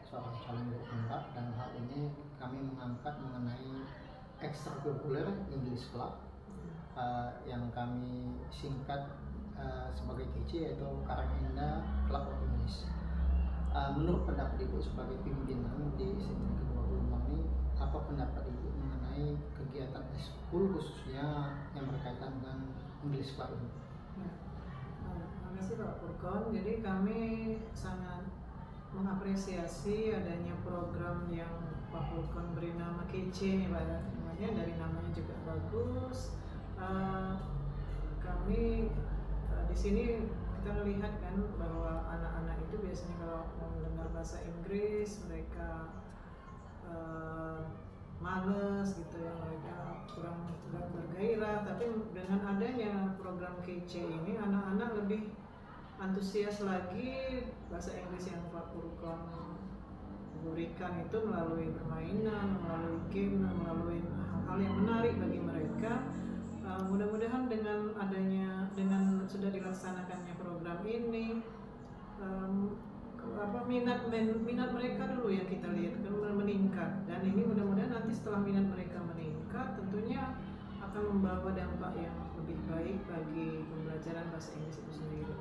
seorang calon guru penggerak, dan hal ini kami mengangkat mengenai ekstrakurikuler English Club yang kami singkat sebagai KC, yaitu Karangenda Club of English. Menurut pendapat Ibu sebagai pimpinan di SMP Negeri 2 Gelombang ini, apa pendapat Ibu mengenai kegiatan eskul khususnya yang berkaitan dengan English Club ini? Terima kasih Pak Purkon. Jadi kami sangat mengapresiasi adanya program yang Pak Purkon beri nama KC nih Pak. Namanya dari namanya juga bagus. Kami di sini kita melihat kan bahwa anak-anak itu biasanya kalau mendengar bahasa Inggris mereka males gitu ya, mereka kurang bergairah. Tapi dengan adanya program KC ini, anak-anak lebih antusias lagi bahasa Inggris yang Pak Purkon berikan itu melalui permainan, melalui game, melalui hal-hal yang menarik bagi mereka. Mudah-mudahan dengan sudah dilaksanakannya program ini, minat mereka dulu yang kita lihat kan meningkat, dan ini mudah-mudahan nanti setelah minat mereka meningkat tentunya akan membawa dampak yang lebih baik bagi pembelajaran bahasa Inggris itu sendiri.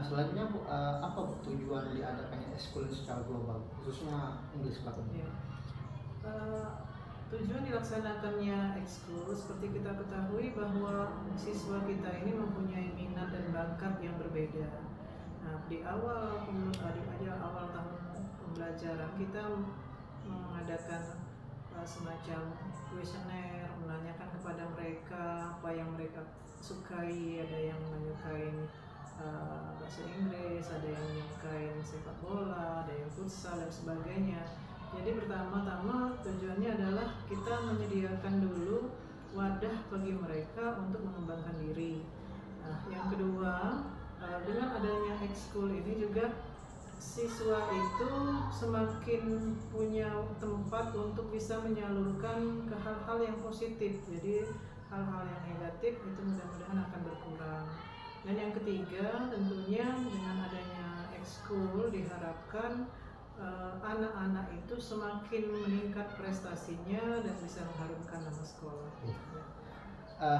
Selanjutnya Bu, apa tujuan diadakannya eskul secara global, khususnya English Club ini? Tujuan dilaksanakannya ekskul seperti kita ketahui bahwa siswa kita ini mempunyai minat dan bakat yang berbeda. Nah, di awal tahun pembelajaran kita mengadakan semacam kuesioner, menanyakan kepada mereka apa yang mereka sukai. Ada yang menyukai bahasa Inggris, ada yang menyukai sepak bola, ada yang futsal dan sebagainya. Jadi pertama-tama tujuannya adalah kita menyediakan dulu wadah bagi mereka untuk mengembangkan diri. Nah, yang kedua, dengan adanya ekskul ini juga siswa itu semakin punya tempat untuk bisa menyalurkan ke hal-hal yang positif. Jadi hal-hal yang negatif itu mudah-mudahan akan berkurang. Dan yang ketiga, tentunya dengan adanya ekskul diharapkan anak-anak itu semakin meningkat prestasinya dan bisa mengharumkan nama sekolah.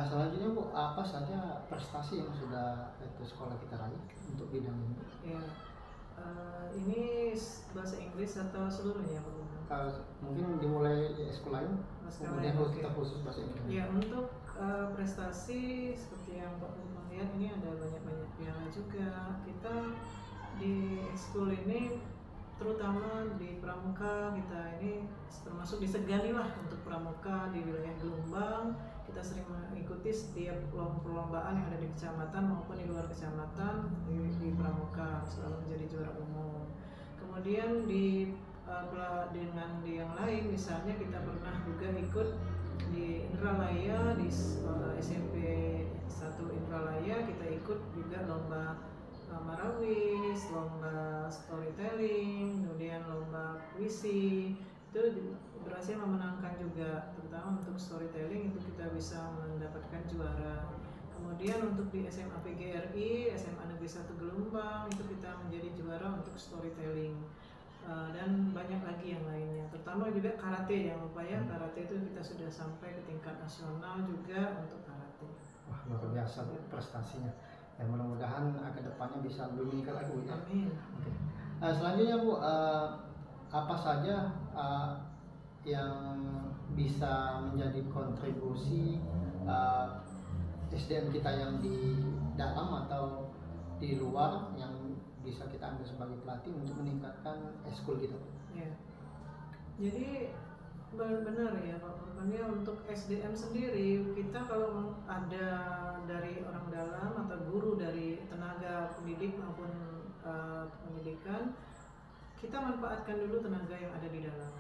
Selanjutnya Bu, apa saja prestasi yang sudah sekolah kita raih untuk bidang ini? Ya, ini bahasa Inggris atau seluruhnya Bu? Mungkin dimulai di sekolah lain, kemudian kita khusus bahasa Inggris. Ya, untuk prestasi seperti yang Pak lihat ini ada banyak piala juga. Kita di ekskul ini terutama di pramuka kita ini termasuk disegani lah untuk pramuka di wilayah Gelombang. Kita sering mengikuti setiap perlombaan yang ada di kecamatan maupun di luar kecamatan di pramuka, selalu menjadi juara umum. Kemudian dengan yang lain, misalnya kita pernah juga ikut di Indralaya, di SMP 1 Indralaya kita ikut juga lomba marawis, lomba storytelling, kemudian lomba puisi. Itu berhasil memenangkan juga, terutama untuk storytelling itu kita bisa mendapatkan juara. Kemudian untuk di SMA PGRI, SMA Negeri 1 Gelombang itu kita menjadi juara untuk storytelling. Dan banyak lagi yang lainnya, terutama juga karate. Yang lupa ya, karate itu kita sudah sampai ke tingkat nasional juga untuk karate. Wah, luar biasa prestasinya. Ya, mudah-mudahan ke depannya bisa lebih meningkat lagi Bu. Amin. Okay. Selanjutnya Bu, apa saja yang bisa menjadi kontribusi SDM kita yang di dalam atau di luar yang bisa kita ambil sebagai pelatih untuk meningkatkan eskul kita? Ya. Jadi benar ya Pak Purkon, untuk SDM sendiri kita kalau ada dari orang dalam atau guru dari tenaga pendidik maupun pendidikan, kita manfaatkan dulu tenaga yang ada di dalam.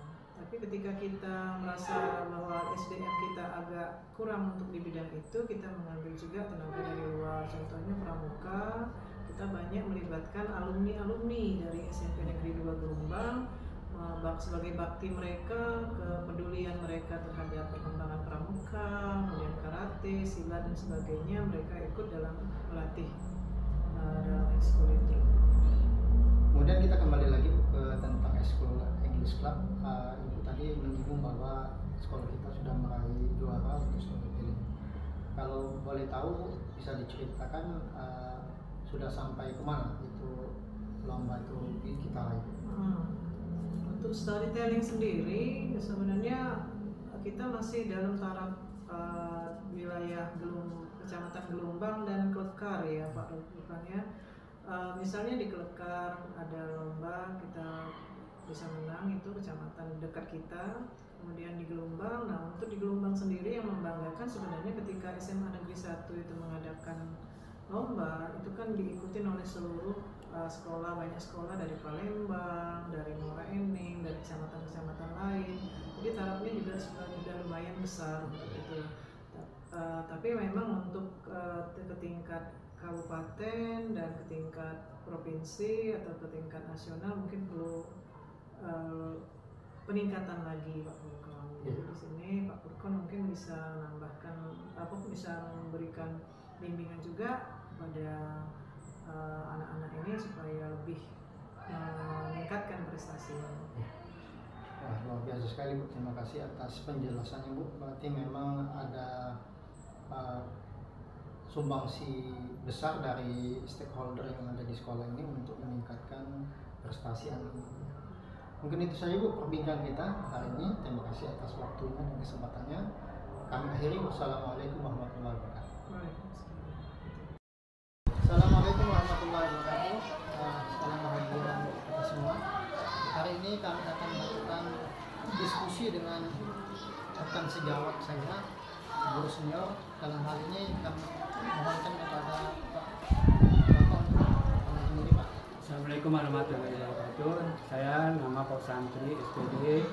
Tapi ketika kita merasa bahwa SDM kita agak kurang untuk di bidang itu, kita mengambil juga tenaga dari luar. Contohnya pramuka, kita banyak melibatkan alumni dari SMP Negeri 2 Gelombang sebagai bakti mereka, kepedulian mereka terhadap perkembangan pramuka, kemudian karate, silat dan sebagainya. Mereka ikut dalam melatih dalam ekskul itu. Kemudian kita kembali lagi ke tentang ekskul English Club, Ibu tadi menyinggung bahwa sekolah kita sudah meraih juara untuk storytelling. Kalau boleh tahu bisa diceritakan sudah sampai kemana itu lomba itu kita raih? Untuk storytelling sendiri sebenarnya kita masih dalam taraf wilayah Kecamatan Gelombang dan Klekar ya Pak, bukan ya. Misalnya di Klekar ada lomba kita bisa menang, itu kecamatan dekat kita. Kemudian di Gelombang, nah untuk di Gelombang sendiri yang membanggakan sebenarnya ketika SMA Negeri 1 itu mengadakan lomba, itu kan diikuti oleh seluruh sekolah, banyak sekolah dari Palembang, dari Muara Enim, dari kecamatan-kecamatan lain. Jadi tarafnya juga sudah lumayan besar gitu. Tapi memang untuk ke tingkat kabupaten dan ke tingkat provinsi atau ke tingkat nasional mungkin perlu peningkatan lagi Pak Purkon. Jadi di sini Pak Purkon mungkin bisa menambahkan bisa memberikan bimbingan juga pada anak-anak ini supaya lebih meningkatkan prestasinya. Luar biasa sekali Bu, terima kasih atas penjelasannya Bu. Berarti memang ada sumbangsi besar dari stakeholder yang ada di sekolah ini untuk meningkatkan prestasi anak-anak. Mungkin itu saja Bu perbincangan kita hari ini. Terima kasih atas waktunya dan kesempatannya. Kami akhiri. Wassalamualaikum warahmatullahi wabarakatuh. Assalamualaikum warahmatullahi wabarakatuh. Salam bahagia kita semua. Hari ini kami akan melakukan diskusi dengan rekan sejawat saya, guru senior. Dalam hal ini kami mohonkan kepada Pak sendiri Pak. Assalamualaikum warahmatullahi wabarakatuh. Saya nama Pak Santri SPD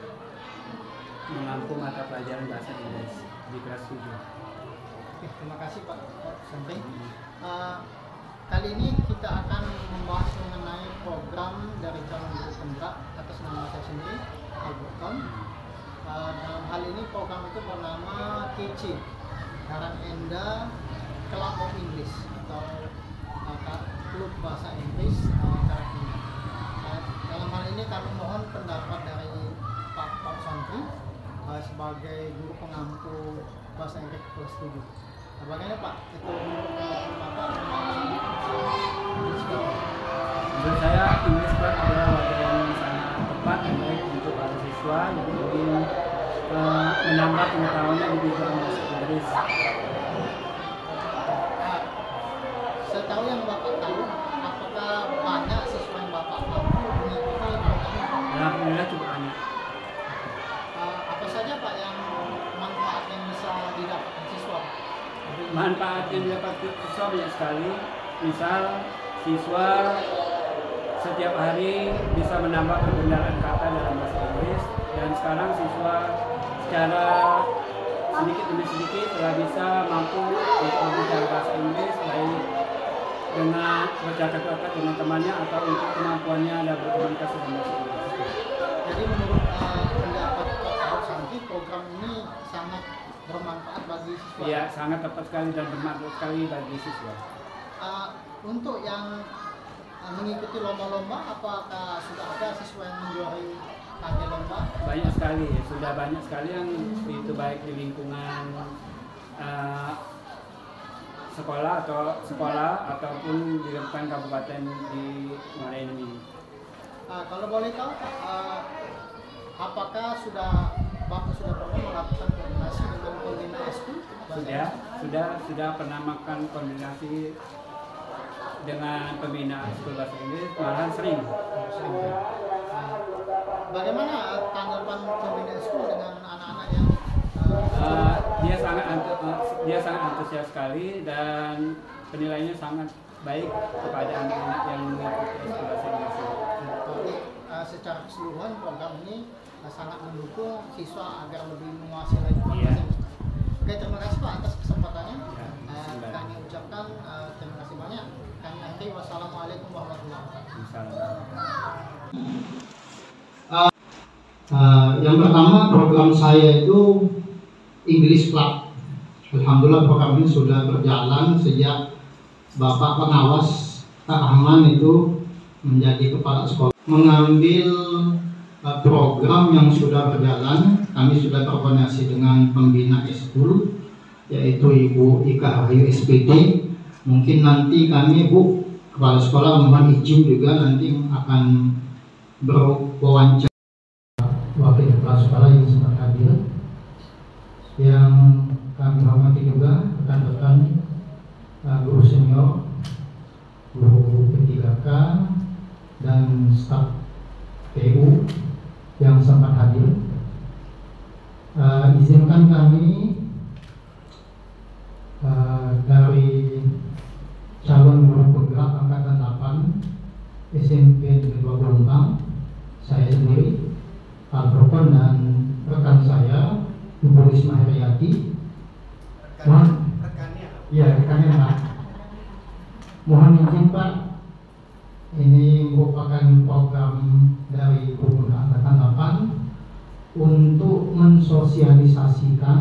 mengampu mata pelajaran bahasa Inggris di kelas 7. Oke, terima kasih Pak Santri. Kali ini kita akan membahas mengenai program dari calon guru penggerak atas nama saya sendiri, Alberton. Dalam hal ini program itu bernama KC, Karang Enda Club of English atau klub bahasa Inggris Karang Enda. Dalam hal ini kami mohon pendapat dari Pak Santri sebagai guru pengampu bahasa Inggris kelas 7. Bagaimana Pak? Itu Bapak Menurut saya English Club adalah wadah yang sangat tepat dan baik untuk para siswa yang ingin menambah pengetahuannya di bidang bahasa Inggris. Setahu yang Bapak tahu, apakah banyak siswa yang Bapak mampu mengikuti program ini? Alhamdulillah cukup banyak. Apa saja Pak yang manfaat yang bisa didapatkan siswa? Manfaat yang didapat siswa banyak sekali. Misal siswa setiap hari bisa menambah perbenaran kata dalam bahasa Inggris, dan sekarang siswa secara sedikit demi sedikit telah bisa mampu untuk berbicara bahasa Inggris, baik dengan bercakap-cakap dengan temannya atau untuk kemampuannya dalam berkomunikasi dengan bahasa Inggris. Jadi menurut pendapat Pak Santri, program ini sangat bermanfaat bagi siswa. Iya, sangat tepat sekali dan bermanfaat sekali bagi siswa. Untuk yang mengikuti lomba-lomba, apakah sudah ada siswa yang menjuarai target lomba? Banyak sekali, sudah banyak sekali yang itu baik di lingkungan sekolah ataupun di lingkungan kabupaten di Muara Enim ini. Kalau boleh tahu, apakah Bapak sudah pernah melakukan koordinasi dengan pembina eskul? Sudah pernah makan koordinasi dengan pembina eskul bahasa Inggris, malahan sering. Bagaimana tanggapan pembina eskul dengan anak-anak yang dia sangat antusias sekali dan penilaiannya sangat baik kepada anak-anak yang mengikuti eskul bahasa Inggris. Jadi secara keseluruhan program ini sangat mendukung siswa agar lebih menguasai lagi bahasa Inggris. Oke, terima kasih Pak atas kesempatannya. Kami ucapkan terima kasih banyak. Kami akhiri. Wassalamualaikum warahmatullahi wabarakatuh. Yang pertama, program saya itu English Club. Alhamdulillah program ini sudah berjalan sejak Bapak pengawas Kak Ahman itu menjadi kepala sekolah. mengambil program yang sudah berjalan. Kami sudah berkoordinasi dengan pembina ekskul, yaitu Ibu Ika Rahayu SPD. Mungkin nanti kami, Bu Kepala Sekolah, mohon izin juga nanti akan berwawancara wakil kepala sekolah yang sempat hadir, yang kami hormati juga rekan-rekan guru senior, guru P3K dan staf PU yang sempat hadir. Izinkan kami dari calon guru penggerak angkatan 8 SMP Negeri 2 Gelombang, saya sendiri, Pak Propon, dan rekan saya Ibu Risma Heriati. Rekannya Pak. Mohon izin Pak, ini merupakan program dari Guru Angkatan 8 untuk mensosialisasikan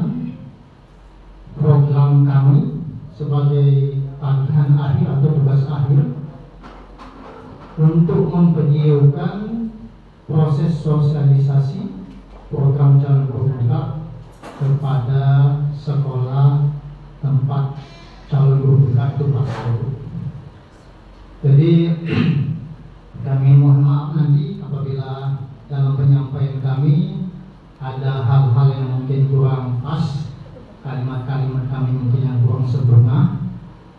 program kami sebagai tagihan akhir atau tugas akhir untuk memperlihatkan proses sosialisasi program calon guru penggerak kepada sekolah tempat calon guru penggerak itu masuk. Jadi kami mohon maaf nanti apabila dalam penyampaian kami ada hal-hal yang mungkin kurang pas, kalimat-kalimat kami mungkin yang kurang sempurna.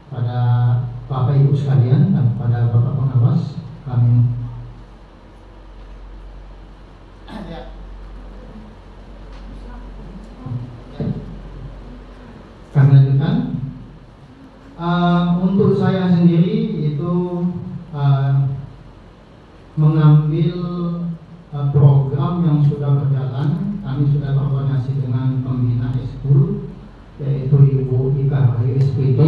Pada Bapak Ibu sekalian dan pada Bapak Pengawas, kami lanjutkan. Untuk saya sendiri itu mengambil program yang sudah berjalan. Kami sudah berkoordinasi dengan pembina ekskul, yaitu Ibu Ika Rahayu SPD.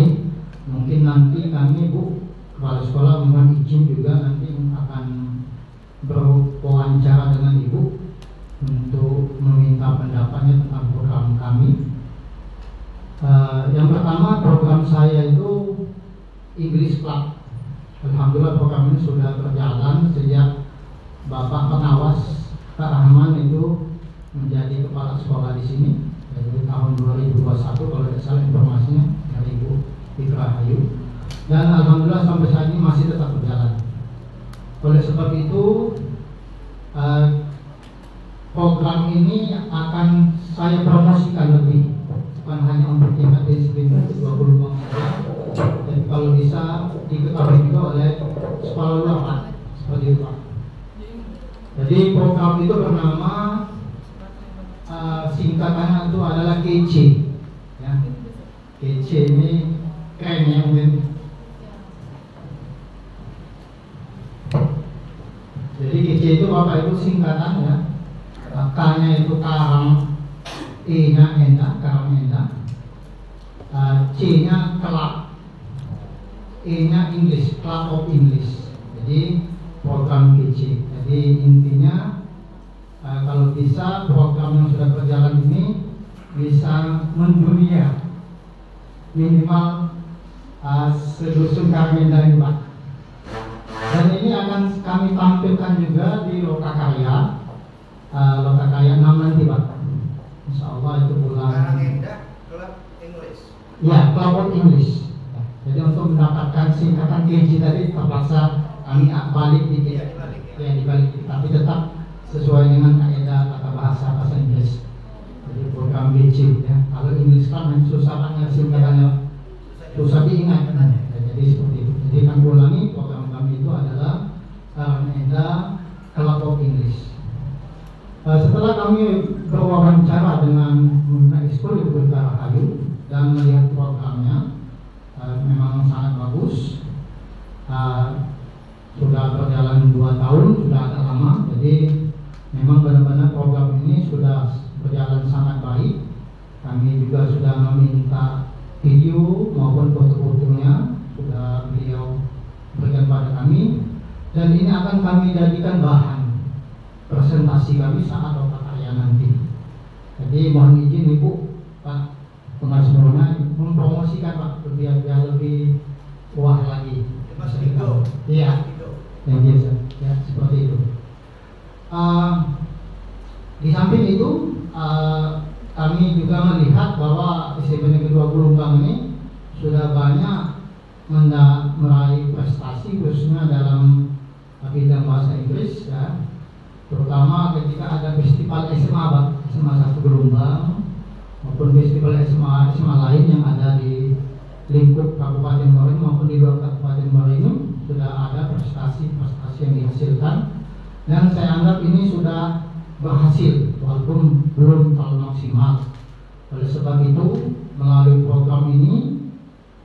Mungkin nanti kami, Bu Kepala Sekolah, mohon izin juga nanti akan berwawancara dengan Ibu untuk meminta pendapatnya tentang program kami. Yang pertama, program saya itu English Club. Alhamdulillah program ini sudah berjalan sejak Bapak Pengawas Kak Rahman itu menjadi kepala sekolah di sini, dari tahun 2021 kalau tidak salah informasinya dari Ibu Ika Rahayu. Dan alhamdulillah sampai saat ini masih tetap berjalan. Oleh sebab itu program ini akan saya promosikan lebih, bukan hanya untuk tingkat disiplin 20 bang saja, tapi kalau bisa diketahui juga oleh sekolah luar Pak, seperti itu Pak. Jadi program itu bernama singkatannya itu adalah KC, ya. KC ini keren ya mungkin. Jadi KC itu Bapak itu singkatan ya. K-nya itu karang, E-nya endah, karang endah, C-nya kelab, E-nya English, Club of English. Jadi program KC. Jadi intinya kalau bisa program yang sudah berjalan ini bisa mendunia minimal sedusun kami dari Pak. Dan ini akan kami tampilkan juga di Lokakarya, Lokakarya 6 nanti Pak. Insya Allah itu bulan. Club English. Ya, Club of English. Jadi untuk mendapatkan singkatan KC tadi terpaksa kami balik dikit. Ya dibalik, tapi tetap sesuai dengan kaidah tata bahasa Inggris. Jadi program BC ya. Kalau English kan susah banget singkatannya, susah diingat. Jadi seperti itu. Jadi kami ulangi, program kami itu adalah kaidah Club of English. Setelah kami berwawancara dengan ekskul Ibu Ika Rahayu dan melihat programnya, memang sangat bagus. Sudah berjalan 2 tahun, sudah agak lama. Jadi memang benar-benar program ini sudah berjalan sangat baik. Kami juga sudah meminta video maupun foto-fotonya, sudah beliau berikan pada kami. Dan ini akan kami jadikan bahan presentasi kami saat Lokakarya nanti. Jadi mohon izin Ibu Pak Pengawas mempromosikan Pak biar lebih wah lagi. Mas Vito. Iya. Yang biasa. ya seperti itu. Di samping itu kami juga melihat bahwa SMP Negeri 2 Gelombang ini sudah banyak meraih prestasi khususnya dalam bidang bahasa Inggris ya, terutama ketika ada festival SMA 1 Gelombang maupun festival SMA lain yang ada di lingkup Kabupaten Muarujambe maupun di luar Kabupaten Muarujambe, sudah ada prestasi-prestasi yang dihasilkan, dan saya anggap ini sudah berhasil walaupun belum terlalu maksimal. Oleh sebab itu, melalui program ini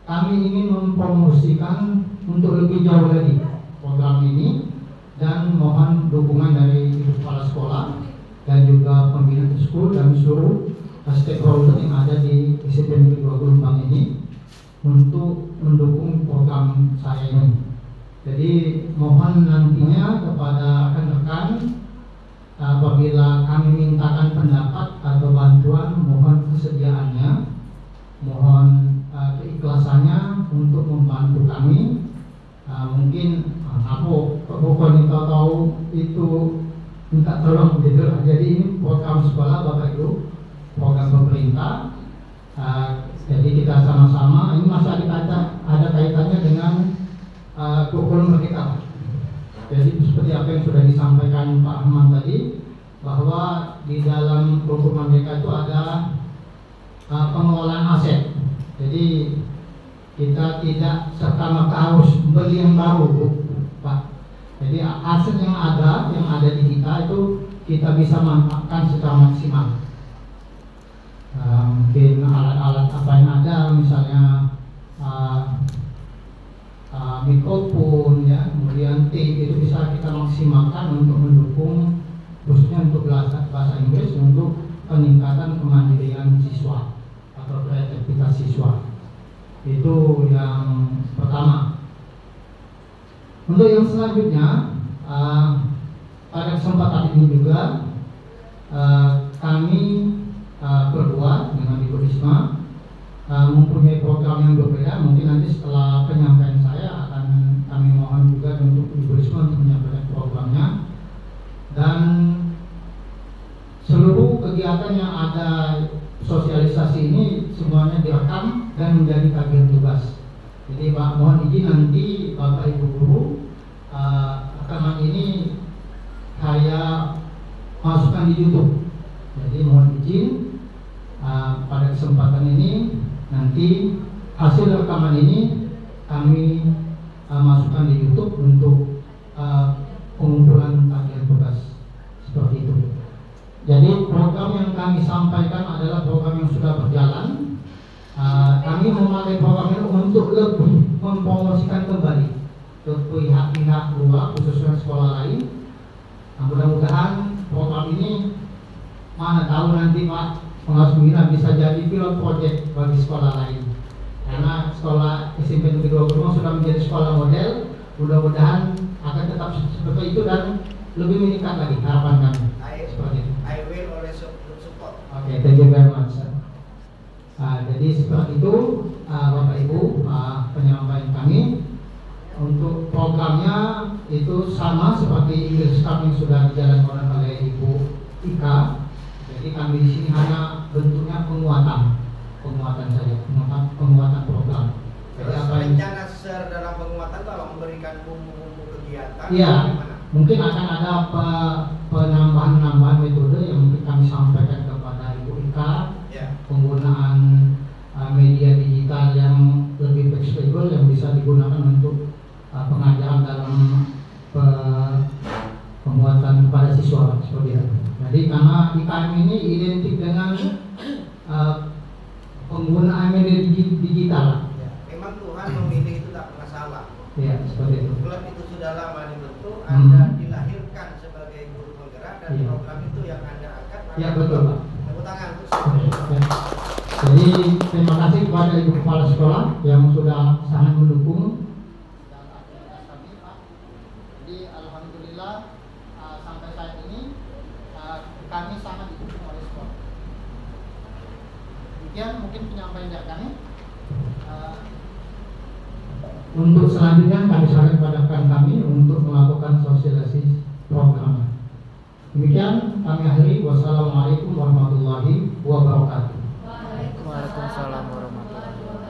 kami ingin mempromosikan untuk lebih jauh lagi program ini, dan mohon dukungan dari Ibu Kepala Sekolah dan juga pembina sekolah dan seluruh stakeholder yang ada di SMP Negeri 2 Gelombang ini untuk mendukung program saya ini. Jadi mohon nantinya kepada rekan-rekan apabila kami mintakan pendapat atau bantuan, mohon kesediaannya, mohon keikhlasannya untuk membantu kami. Mungkin pokoknya tahu itu minta tolong gitu. Jadi ini program sekolah Bapak Ibu, program pemerintah. Jadi kita sama-sama, ini masih ada kaitannya dengan kurikulum merdeka. Jadi seperti apa yang sudah disampaikan Pak Ahmad tadi, bahwa di dalam kurikulum merdeka itu ada pengelolaan aset. Jadi kita tidak serta-merta harus beli yang baru, Pak. Jadi aset yang ada di kita itu kita bisa manfaatkan secara maksimal. Mungkin alat-alat apa yang ada, misalnya mikrofon ya, kemudian tape, itu bisa kita maksimalkan untuk mendukung khususnya untuk bahasa Inggris untuk peningkatan kemandirian siswa atau kreativitas siswa. Itu yang pertama. Untuk yang selanjutnya, pada kesempatan ini juga kami berdua dengan Ibu Risma mempunyai program yang berbeda. Mungkin nanti setelah penyampaian saya akan kami mohon juga untuk Ibu Risma untuk menyampaikan programnya, dan seluruh kegiatan yang ada sosialisasi ini semuanya direkam dan menjadi tagihan tugas. Jadi Pak, mohon izin nanti Bapak Ibu guru, rekaman ini saya masukkan di YouTube. Jadi mohon izin pada kesempatan ini nanti hasil rekaman ini kami masukkan di YouTube untuk pengumpulan tagihan tugas seperti itu. Jadi program yang kami sampaikan adalah program yang sudah berjalan. Kami memakai program ini untuk lebih mempromosikan kembali ke pihak-pihak luar, khususnya sekolah lain. Mudah-mudahan program ini, mana tahu nanti Pak Pengawas Pembina bisa jadi pilot project bagi sekolah lain. Karena sekolah SMP Negeri 2 Gelombang sudah menjadi sekolah model. Mudah-mudahan akan tetap seperti itu dan lebih meningkat lagi harapan kami. Seperti itu. I will always support. Oke, thank you very much. Jadi seperti itu Bapak Ibu, penyampaian kami. Untuk programnya itu sama seperti English Cup yang sudah dijalankan oleh Ibu Ika. Jadi kami di sini hanya bentuknya penguatan saja, penguatan program. Jadi Terus apa yang rencana dalam penguatan itu apa? Memberikan bumbu-bumbu kegiatan? Iya, Bagaimana? mungkin akan ada penambahan metode yang mungkin kami sampaikan kepada Ibu Ika. Ya. Penggunaan media digital yang lebih fleksibel yang bisa digunakan untuk pengajaran dalam pembuatan kepada siswa seperti itu. Jadi karena IKM ini identik dengan penggunaan media digital. Ya. Memang Tuhan memilih itu tak pernah salah. Ya, seperti itu. Klub itu sudah lama dibentuk, Anda dilahirkan sebagai guru penggerak dan Iya. program itu yang Anda angkat. Ya, betul, Pak. Tepuk tangan untuk Ya. Jadi terima kasih kepada Ibu Kepala Sekolah yang sudah sangat mendukung dan aktivitas kami, Pak. Jadi alhamdulillah sampai saat ini kami sangat didukung oleh sekolah. Demikian mungkin penyampaian dari kami. Untuk selanjutnya kami serahkan kepada rekan kami untuk melakukan sosialisasi program. Demikian kami akhiri. Wassalamualaikum warahmatullahi wabarakatuh. Waalaikumsalam warahmatullahi wabarakatuh.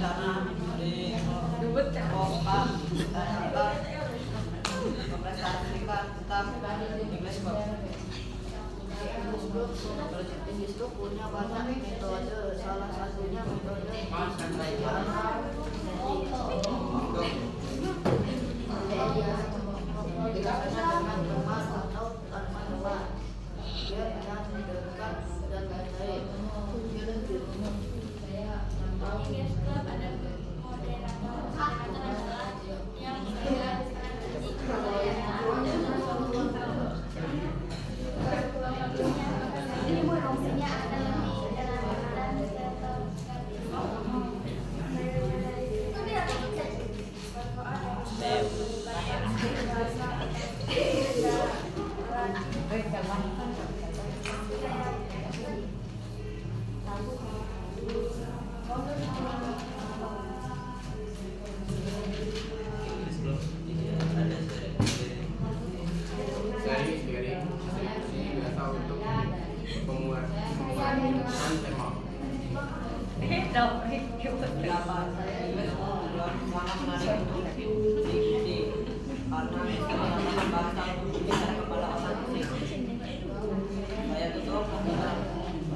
rencana di Pokok mempresentasikan tentang English Club. English Club punya banyak metode, salah satunya metode dengan teman atau tanpa teman. Dia hanya dekat dan lain-lain. English Club ada moderator yang ini fungsinya adalah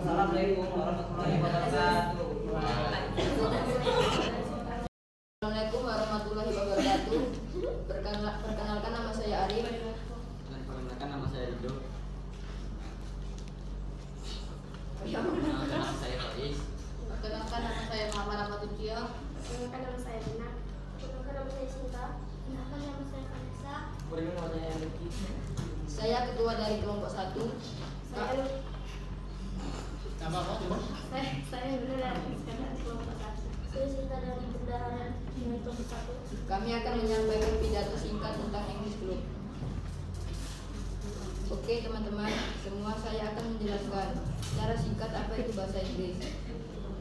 Assalamualaikum warahmatullahi wabarakatuh. Assalamualaikum warahmatullahi wabarakatuh. Perkenalkan nama saya Arif. Perkenalkan nama saya Rido. Perkenalkan Nama saya Faiz. nama saya Muhammad Ahmad Ucia. Perkenalkan nama saya Dina. Perkenalkan nama saya Sinta. Perkenalkan nama saya Vanessa. Perkenalkan nama saya Luki. Saya ketua dari kelompok 1. Saya berada di kelompok 1. Saya Sinta dari bendahara kelompok 1. Kami akan menyampaikan pidato singkat tentang English Club. Oke teman-teman, semua saya akan menjelaskan secara singkat apa itu bahasa Inggris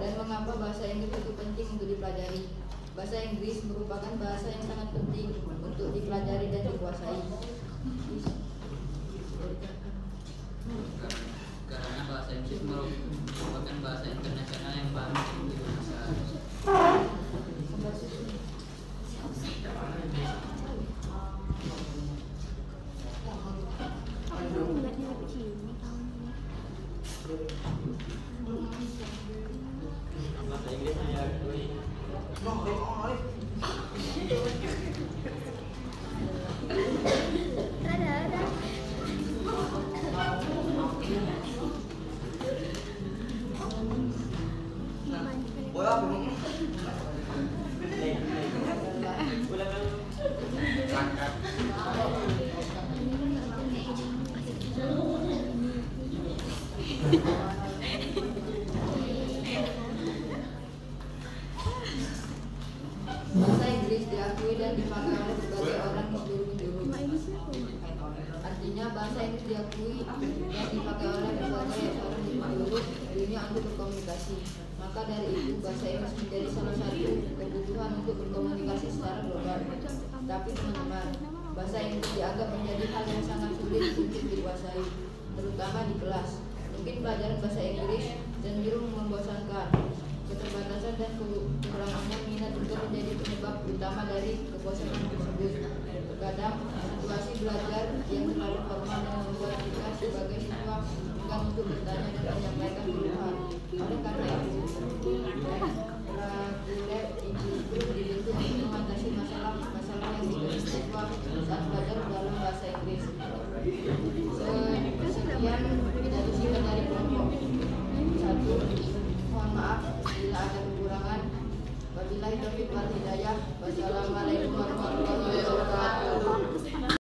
dan mengapa bahasa Inggris itu penting untuk dipelajari. Bahasa Inggris merupakan bahasa yang sangat penting untuk dipelajari dan dikuasai. Karena bahasa Inggris merupakan bahasa internasional yang paling di Indonesia. Bahasa Inggris saya akui. Bahasa Inggris diakui dan dipakai oleh berbagai orang di seluruh penjuru. Artinya bahasa Inggris diakui dan dipakai oleh berbagai orang di seluruh dunia untuk berkomunikasi. Maka dari itu bahasa Inggris menjadi salah satu kebutuhan untuk berkomunikasi secara global. Tapi teman-teman, bahasa Inggris dianggap menjadi hal yang sangat sulit untuk dikuasai, terutama di kelas. Mungkin pelajaran bahasa Inggris cenderung membosankan. Keterbatasan dan kekurangannya minat juga menjadi penyebab utama dari kebosanan tersebut. Terkadang situasi belajar yang terlalu formal dan membuat kita sebagai siswa enggan untuk bertanya dan menyampaikan keluhan. Oleh karena itu, reguler English Club dibentuk untuk mengatasi masalah yang dimiliki siswa saat belajar dalam bahasa Inggris. Sekian pidato singkat dari kelompok 1. Mohon maaf bila ada kekurangan. Wabillahi taufiq wal hidayah. Wassalamualaikum warahmatullahi wabarakatuh.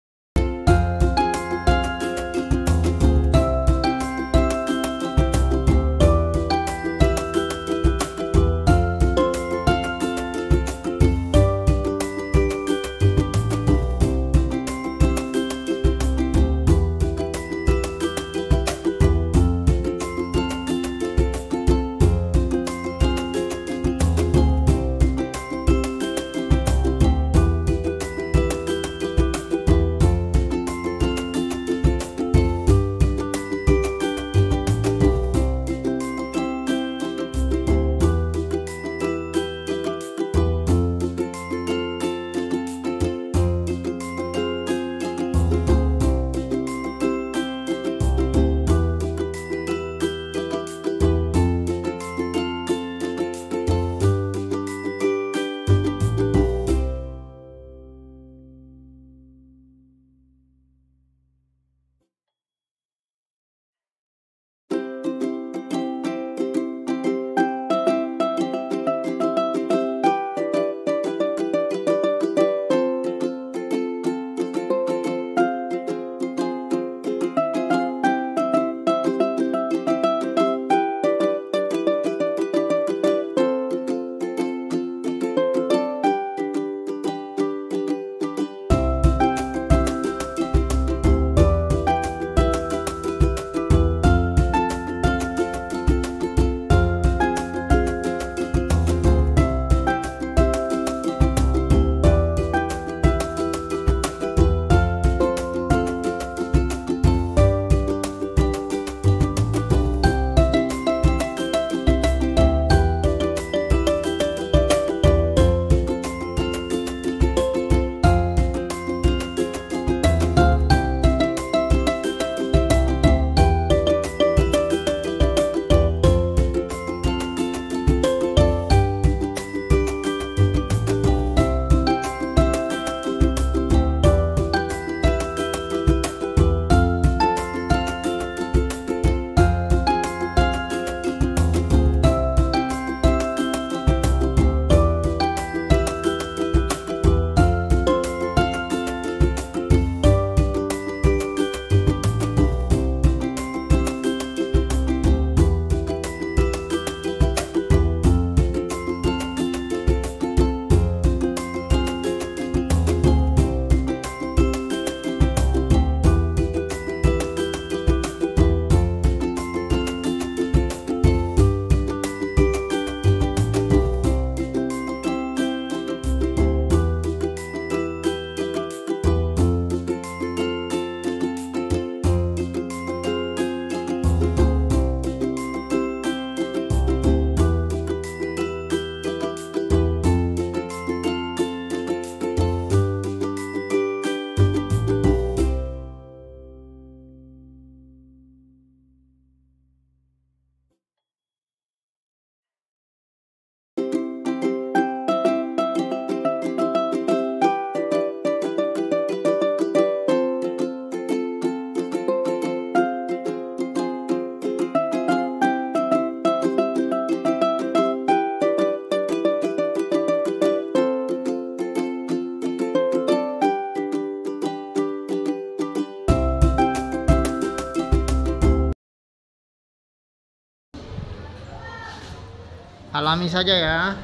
alami saja ya.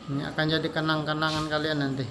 Ini akan jadi kenang-kenangan kalian nanti.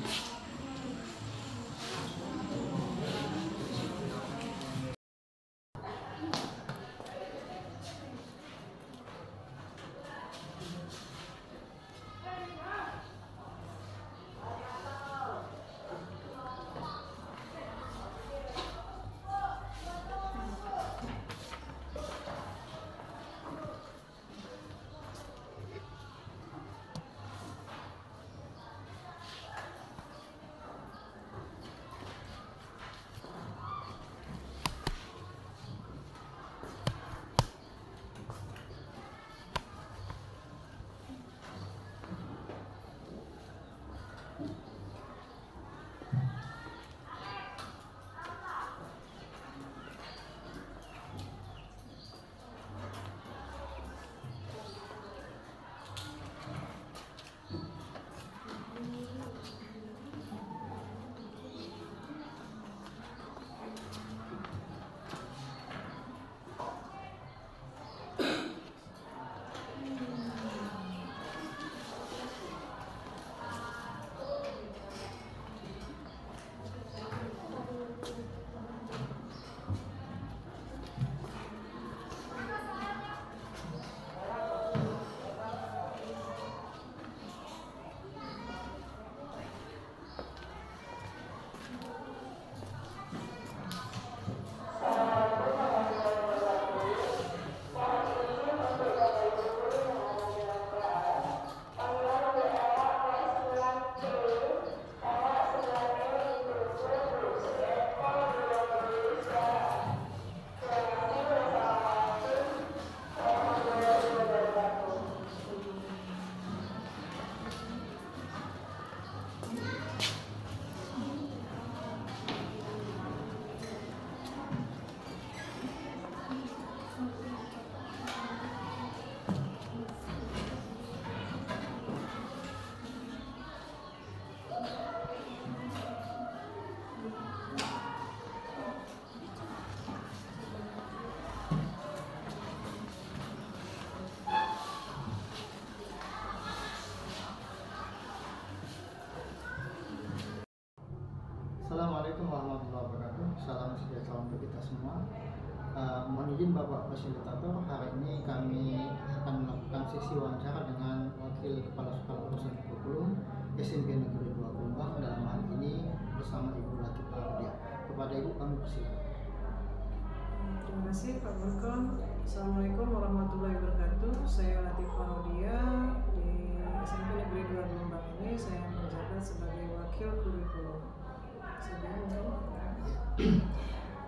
Assalamualaikum warahmatullahi wabarakatuh. Salam sejahtera untuk kita semua. Mohon izin Bapak Fasilitator, hari ini kami akan melakukan sesi wawancara dengan Wakil Kepala Sekolah Urusan Kurikulum SMP Negeri 2 Gombang, dalam hal ini bersama Ibu Latifah Rodia. Kepada Ibu kami persilakan. Terima kasih Pak Burkon. Assalamualaikum warahmatullahi wabarakatuh. Saya Latifah Rodia di SMP Negeri 2 Gombang ini. Saya menjabat sebagai Wakil Kurikulum.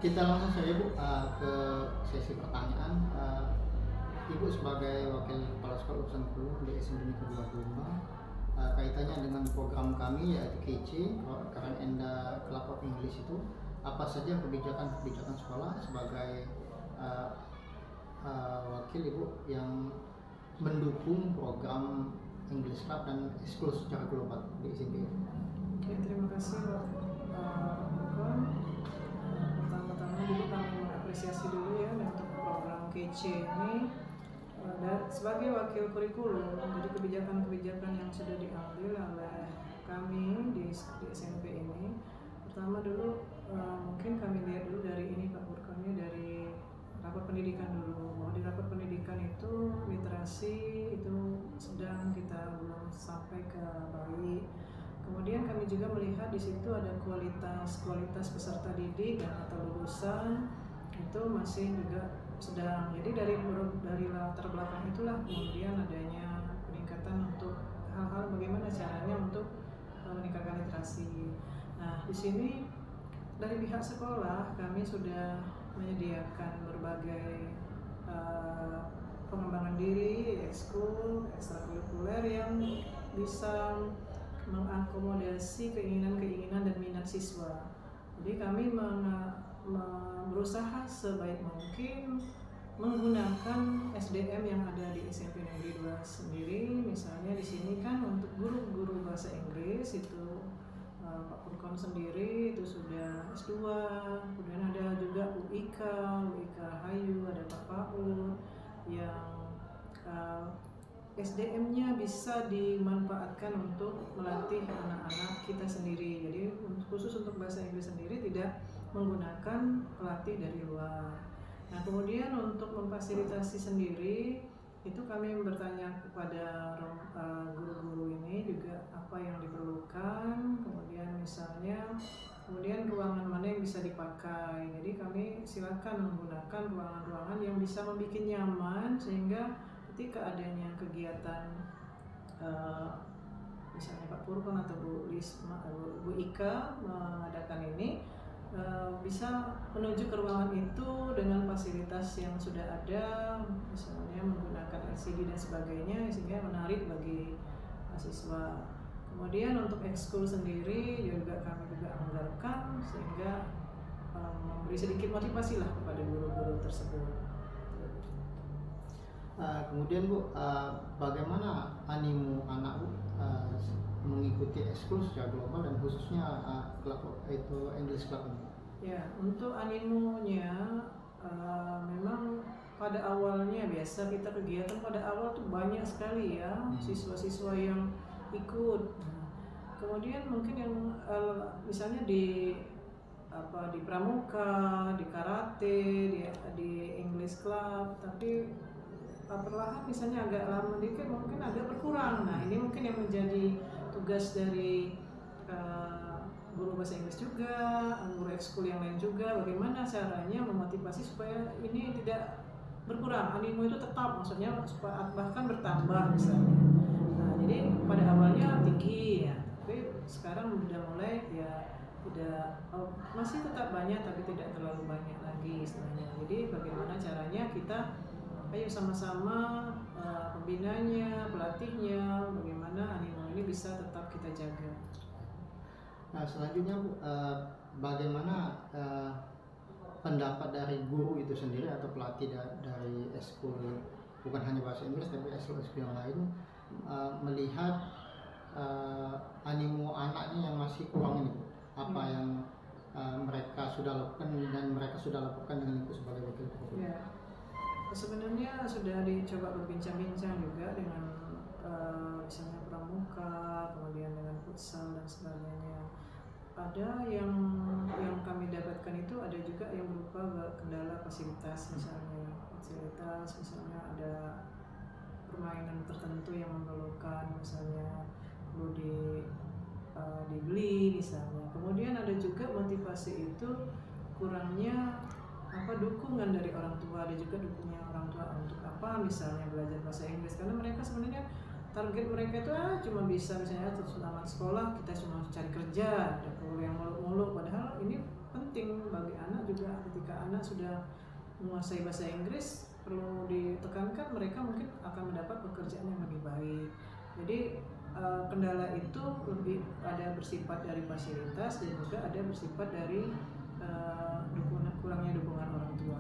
Kita langsung saja Bu ke sesi pertanyaan. Ibu sebagai Wakil Kepala Sekolah Urusan Kurikulum di SMP Negeri 2 Gombang, kaitannya dengan program kami yaitu KC, Current and Club of English, itu apa saja kebijakan-kebijakan sekolah sebagai wakil Ibu yang mendukung program English Club dan School secara global di SMP. Oke, terima kasih Pak Burkon. Pertama-tama dulu kami mengapresiasi dulu ya untuk program KC ini. Sebagai wakil kurikulum, jadi kebijakan-kebijakan yang sudah diambil oleh kami di SMP ini, pertama dulu mungkin kami lihat dulu dari ini Pak Burkonnya, dari rapat pendidikan dulu. Bahwa di rapat pendidikan itu literasi itu sedang kita belum sampai ke baik. Kemudian kami juga melihat di situ ada kualitas peserta didik dan atau lulusan itu masih juga sedang. Jadi dari latar belakang itulah kemudian adanya peningkatan untuk hal-hal bagaimana caranya untuk meningkatkan literasi. Nah, di sini dari pihak sekolah kami sudah menyediakan berbagai pengembangan diri, ekskul, ekstrakurikuler yang bisa mengakomodasi keinginan-keinginan dan minat siswa. Jadi kami berusaha sebaik mungkin menggunakan SDM yang ada di SMP Negeri 2 sendiri. Misalnya di sini kan untuk guru-guru bahasa Inggris itu Pak Burkon sendiri itu sudah S2, kemudian ada juga UIK Hayu, ada Pak Paul yang SDM-nya bisa dimanfaatkan untuk melatih anak-anak kita sendiri. Jadi khusus untuk bahasa Inggris sendiri tidak menggunakan pelatih dari luar. Nah, kemudian untuk memfasilitasi sendiri itu kami bertanya kepada guru-guru ini juga apa yang diperlukan, kemudian misalnya ruangan mana yang bisa dipakai. Jadi kami silakan menggunakan ruangan-ruangan yang bisa membuat nyaman sehingga ketika adanya kegiatan misalnya Pak Purkon atau Bu Ika mengadakan ini bisa menuju ke ruangan itu dengan fasilitas yang sudah ada, misalnya menggunakan LCD dan sebagainya sehingga menarik bagi siswa. Kemudian untuk ekskul sendiri juga kami juga anggarkan sehingga memberi sedikit motivasi lah kepada guru-guru tersebut. Kemudian Bu, bagaimana animo anak Bu mengikuti ekskul secara global dan khususnya klub itu English Club ini? Ya, untuk animonya memang pada awalnya biasa kita kegiatan pada awal tuh banyak sekali ya siswa-siswa yang ikut. Kemudian mungkin yang misalnya di pramuka, di karate, di English Club, tapi perlahan misalnya agak lama dikit mungkin agak berkurang. Nah, ini mungkin yang menjadi tugas dari guru bahasa Inggris juga, guru ekskul yang lain juga, bagaimana caranya memotivasi supaya ini tidak berkurang, animo itu tetap, maksudnya bahkan bertambah misalnya. Nah, jadi pada awalnya tinggi ya, tapi sekarang udah mulai ya tidak masih tetap banyak tapi tidak terlalu banyak lagi istilahnya. Jadi bagaimana caranya kita ayo sama-sama pembinanya, pelatihnya, bagaimana animo ini bisa tetap kita jaga. Nah, selanjutnya Bu, bagaimana pendapat dari guru itu sendiri atau pelatih dari ekskul, bukan hanya bahasa Inggris tapi ekskul yang lain, melihat animo anaknya yang masih kurang ini Bu? Apa yang mereka sudah lakukan dan mereka sudah lakukan dengan ikut sebagai wakil guru? Ya. Sebenarnya sudah dicoba berbincang-bincang juga dengan misalnya pramuka, kemudian dengan futsal dan sebagainya. Ada yang yang kami dapatkan itu ada juga yang berupa kendala fasilitas, misalnya ada permainan tertentu yang memerlukan misalnya perlu dibeli misalnya. Kemudian ada juga motivasi itu kurangnya dukungan dari orang tua, ada juga dukungan orang tua untuk apa misalnya belajar bahasa Inggris, karena mereka sebenarnya target mereka itu cuma bisa misalnya terus tamat sekolah kita cuma cari kerja, ada yang muluk-muluk, padahal ini penting bagi anak juga. Ketika anak sudah menguasai bahasa Inggris perlu ditekankan mereka mungkin akan mendapat pekerjaan yang lebih baik. Jadi kendala itu lebih ada bersifat dari fasilitas dan juga ada bersifat dari kurangnya dukungan orang tua.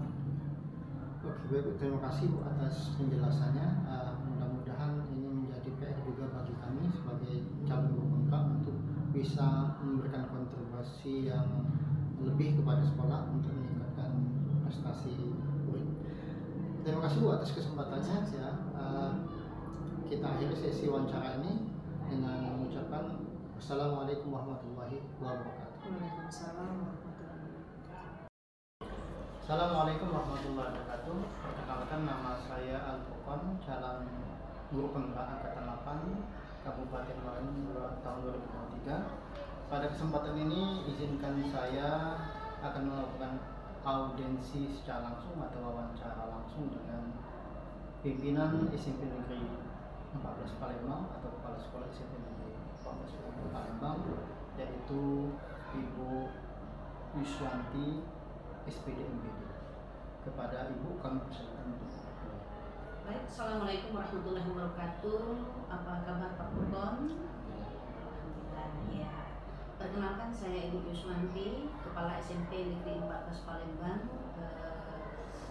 Oke, baik, terima kasih Bu atas penjelasannya. Mudah-mudahan ini menjadi PR juga bagi kami sebagai calon guru penggerak untuk bisa memberikan kontribusi yang lebih kepada sekolah untuk meningkatkan prestasi murid. Terima kasih Bu atas kesempatannya. Ya, kita akhiri sesi wawancara ini dengan mengucapkan Assalamualaikum warahmatullahi wabarakatuh. Waalaikumsalam warahmatullahi wabarakatuh. Assalamualaikum warahmatullahi wabarakatuh. Perkenalkan, nama saya Al-Furqan, calon guru penggerak angkatan 8 Kabupaten Malang tahun 2023. Pada kesempatan ini izinkan saya akan melakukan audiensi secara langsung atau wawancara langsung dengan pimpinan SMP Negeri 14 Palembang atau Kepala Sekolah SMP Negeri 14 Palembang, yaitu Ibu Yuswanti SPD MPD. Kepada Ibu kami persilakan untuk Baik, Assalamualaikum warahmatullahi wabarakatuh. Apa kabar Pak Furqan? Alhamdulillah ya. Perkenalkan, saya Ibu Yuswanti, Kepala SMP Negeri 14 Palembang.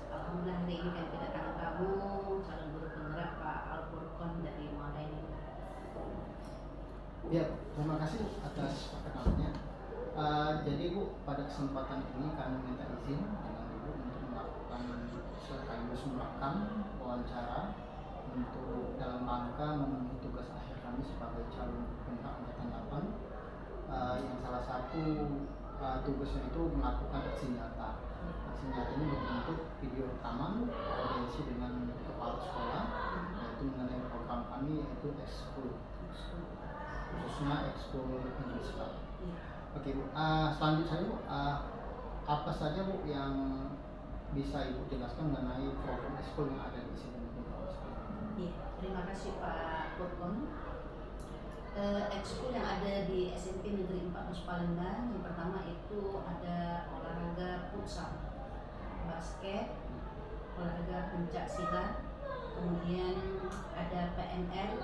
Alhamdulillah hari ini kami kedatangan tamu calon guru penggerak Pak Al-Furqan dari Muara Enim. Ya, terima kasih atas perkenalannya. Jadi Bu, pada kesempatan ini kami minta izin dengan Ibu untuk melakukan sekaligus merekam wawancara untuk dalam rangka memenuhi tugas akhir kami sebagai calon penggerak angkatan 8. Yang salah satu tugasnya itu melakukan aksi nyata. Aksi nyata ini berbentuk video rekaman audiensi dengan kepala sekolah, yaitu mengenai program kami yaitu ekskul, khususnya ekskul English Club. Oke Bu, selanjutnya Bu, apa saja Bu yang bisa Ibu jelaskan mengenai program ekskul yang ada di sini? Iya, terima kasih Pak Furqan. Ekskul yang ada di SMP Negeri 14 Palembang, yang pertama itu ada olahraga futsal, basket, olahraga pencak silat, kemudian ada PNL,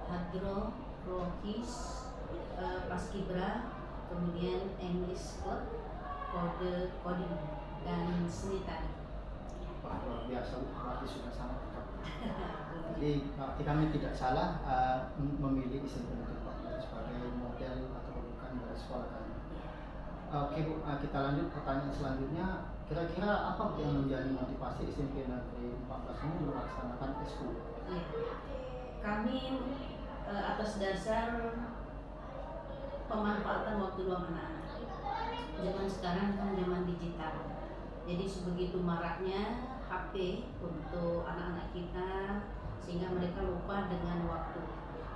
hadro, rohis, paskibra, kemudian English Club, kode coding, dan seni tari. Wah, luar biasa Bu, berarti sudah sangat lengkap. Jadi kami tidak salah memilih SMP Negeri 14 sebagai model atau rujukan dari sekolah kami. Oke Bu, kita lanjut pertanyaan selanjutnya. Kira-kira apa yang menjadi motivasi SMP Negeri 14 ini melaksanakan ekskul? Ya. Kami atas dasar pemanfaatan waktu luang anak-anak. Zaman sekarang kan zaman digital. Jadi sebegitu maraknya HP untuk anak-anak kita sehingga mereka lupa dengan waktu.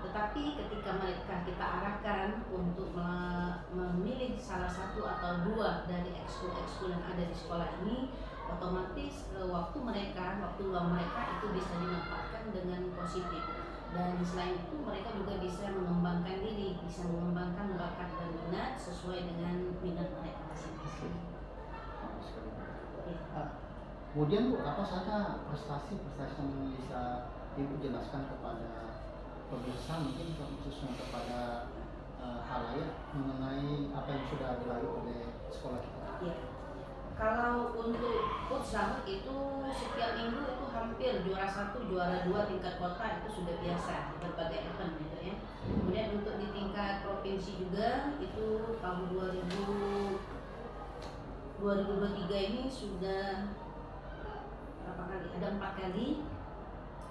Tetapi ketika mereka kita arahkan untuk memilih salah satu atau dua dari ekskul-ekskul yang ada di sekolah ini, otomatis waktu luang mereka itu bisa dimanfaatkan dengan positif. Dan selain itu mereka juga bisa mengembangkan diri, bisa mengembangkan bakat dan minat sesuai dengan minat mereka masing-masing. Kemudian Bu, apa saja prestasi-prestasi yang bisa Ibu jelaskan kepada pemirsa, mungkin khususnya kepada halayak mengenai apa yang sudah dilalui oleh sekolah kita? Ya. Kalau untuk futsal itu setiap minggu itu hampir juara 1, juara 2 tingkat kota itu sudah biasa di berbagai event gitu ya. Kemudian untuk di tingkat provinsi juga itu tahun 2023 ini sudah berapa kali? Ada 4 kali.